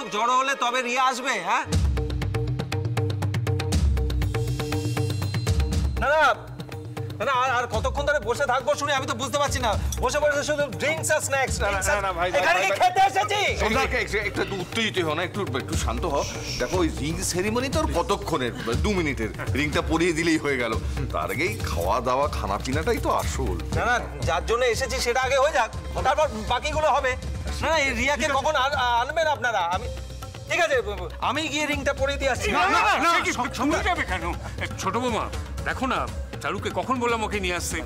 সব জড়ো হলে তবে রিয়া আসবে? হ্যাঁ, না না না, আর কতক্ষণ ধরে বসে থাকবো শুনি আমি তো বুঝতে পারছি না। বসে বসে শুধু ড্রিঙ্কস আর স্ন্যাক্স। না ভাই, এখানে কি খেতে এসেছি? একটু উত্তেজিত হও না, একটু শান্ত হও। দেখো ওই রিং সেরিমনি তোর কতক্ষণের, 2 মিনিটের। রিংটা পরিয়ে দিলেই হয়ে গেল। তার আগেই খাওয়া দাওয়া খানা পিনাটাই তো আসল। না না, যার জন্য এসেছি সেটা আগে হয়ে যাক, তারপর বাকিগুলো হবে। না না, এই রিয়াকে কখন আনবেন আপনারা? আমি ঠিক আছে, আমি গিয়ে রিংটা পরিয়ে দিয়ে আসছি। সঙ্গে যাবে কেন? ছোট বৌমা দেখো না, চারুকে কখন বললাম ওকে নিয়ে আসতে।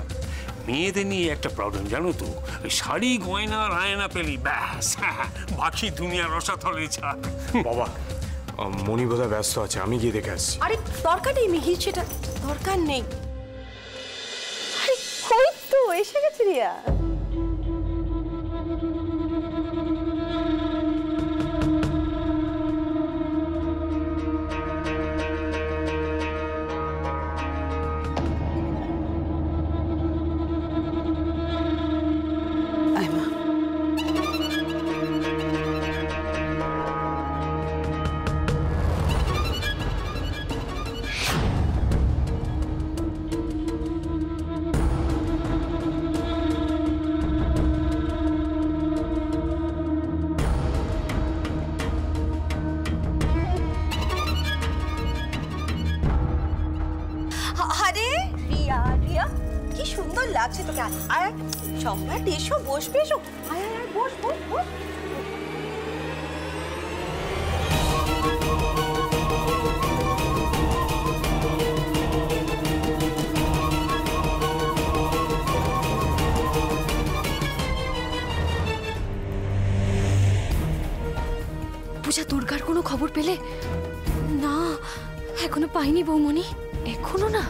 মেয়েদের নিয়ে একটা প্রবলেম জানো তো, শাড়ি গয়না রায়না পেলি ব্যাস, বাকি দুনিয়া রসাতলে যা। বাবা, মনি বোধহয় ব্যস্ত আছে, আমি গিয়ে দেখে আসছি। আরে দরকার নেই মিহি, সেটা দরকার নেই। আরে কই তো এসে গেছে রিয়া। আরে রিয়া, রিয়া কি সুন্দর লাগছে তোকে। আয় সম্রাট, এসো, বসবে, এসো। আয় আয় বস বস বস। পূজা, দুর্গার কোনো খবর পেলে? না, এখনো পাইনি বৌমনি। এখনো না?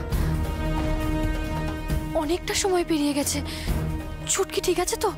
অনেকটা সময় পেরিয়ে গেছে। ছুটকি ঠিক আছে তো?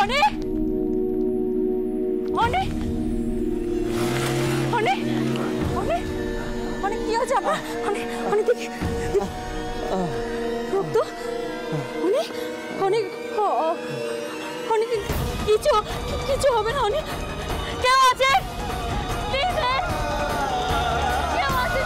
অনেক অনেক অনেক অনেক অনেক কি হয়েছে আপনার? অনেক অনেক দেখি রক্ত। অনেক অনেক অনেক কিছু কিছু হবে না। অনেক কেউ আছে? প্লিজ কেউ আছে?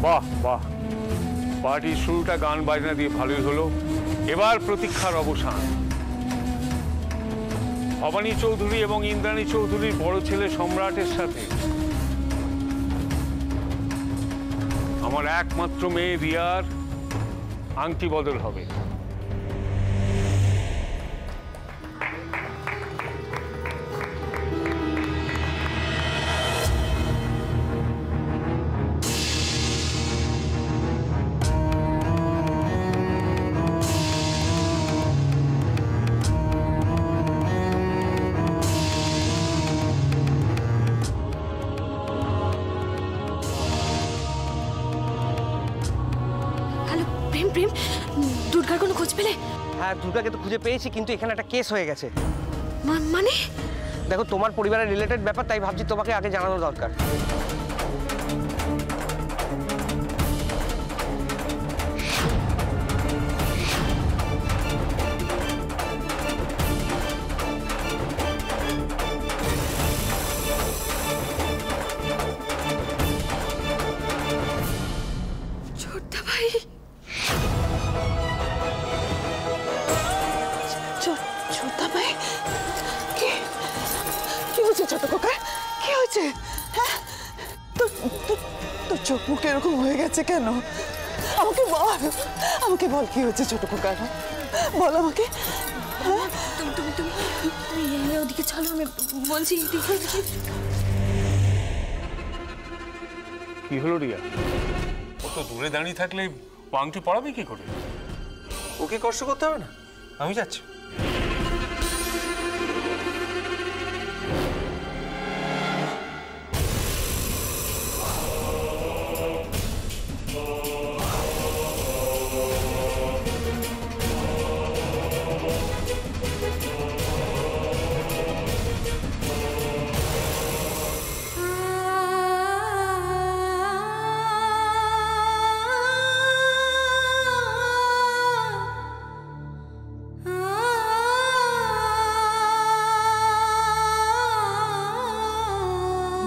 বাহ বাহ, পার্টির শুরুটা গান বাজনা দিয়ে ভালোই হলো। এবার প্রতীক্ষার অবসান। ভবানী চৌধুরী এবং ইন্দ্রাণী চৌধুরীর বড় ছেলে সম্রাটের সাথে আমার একমাত্র মেয়ে রিয়ার আংটি বদল হবে। হ্যালো প্রেম প্রেম, দুর্গার কোনো খোঁজ পেলে? হ্যাঁ, দুর্গাকে তো খুঁজে পেয়েছি, কিন্তু এখানে একটা কেস হয়ে গেছে। মানে দেখো, তোমার পরিবারের রিলেটেড ব্যাপার, তাই ভাবছি তোমাকে আগে জানানো দরকার। ছোটদা ভাই, ছোটা ভাই, কি হয়েছে ছোট খোকা? কি হয়েছে? হ্যাঁ, তোর চোখ মুখ এরকম হয়ে গেছে কেন? আমাকে বল কি হয়েছে ছোট খোকা? বল আমাকে। তুমি তুমি তুমি তুমি ওদিকে চলো, আমি বলছি। কি হলো রিয়া? অত দূরে দাঁড়িয়ে থাকলে ও আংটি পড়াবে কি করে? ওকে কষ্ট করতে হবে না, আমি যাচ্ছি।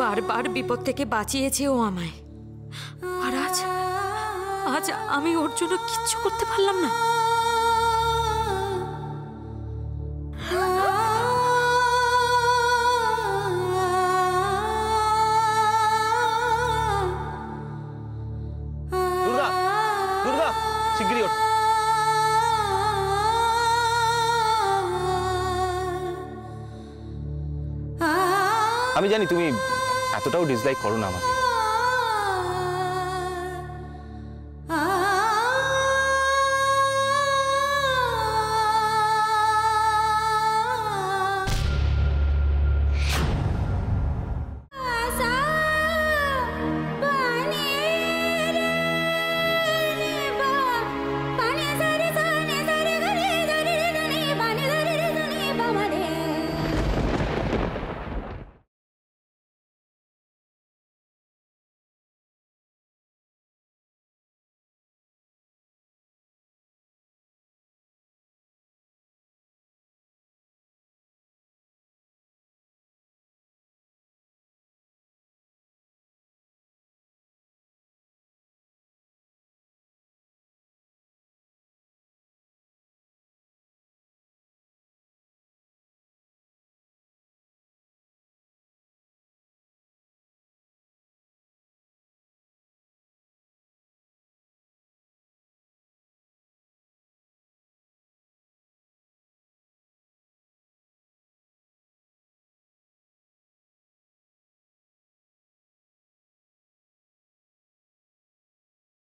বারবার বিপদ থেকে বাঁচিয়েছে ও আমায়, আর আজ আজ আমি ওর জন্য কিচ্ছু করতে পারলাম না। দুর্গা, দুর্গা, শিগগিরই ওঠো। আমি জানি তুমি এতটাও ডিসলাইক করো না আমাকে,